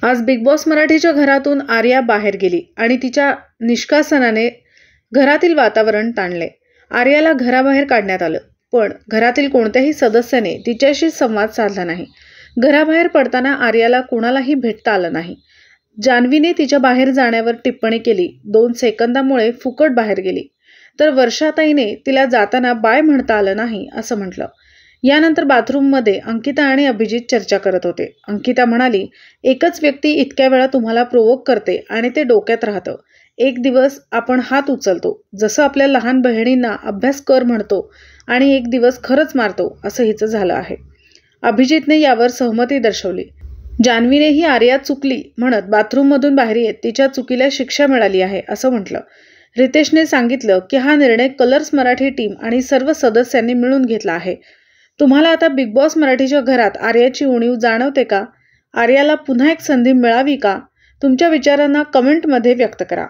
आज big boss मराठीच्या घरातून आर्या बाहेर गेली आणि तिच्या निष्कासनाने घरातील वातावरण ताणले. आर्याला घराबाहेर काढण्यात आलं, पण घरातील कोणत्याही सदस्याने तिच्याशी संवाद साधला नाही. घराबाहेर पडताना आर्याला कुणालाही भेटता आलं नाही. जान्हवीने तिच्या बाहेर जाण्यावर टिप्पणी केली. 2 सेकंदामुळे फुकट बाहेर गेली. तर वर्षाताईने तिला जाताना बाय म्हणता आलं नाही असं म्हटलं. यानंतर बाथरूममध्ये अंकिता आणि अभिजित चर्चा करत होते. अंकिता म्हणाली, एकच व्यक्ती इतक्या वेळा तुम्हाला प्रोवोक करते आणि ते डोक्यात राहतं. एक दिवस आपण हात उचलतो, जसं आपल्या लहान बहिणींना अभ्यास कर म्हणतो, आणि एक दिवस खरंच मारतो, असं हिचं झालं आहे. अभिजितने यावर सहमती दर्शवली. जान्हवीनेही आर्या चुकली म्हणत बाथरूममधून बाहेर येत तिच्या चुकीला शिक्षा मिळाली आहे असं म्हटलं. रितेशने सांगितलं की हा निर्णय कलर्स मराठी टीम आणि सर्व सदस्यांनी मिळून घेतला आहे. तुम्हाला आता बिग बॉस मराठीच्या घरात आर्याची उणीव जाणवते का? आर्याला पुन्हा एक संधी मिळावी का? तुमच्या विचारांना कमेंटमध्ये व्यक्त करा.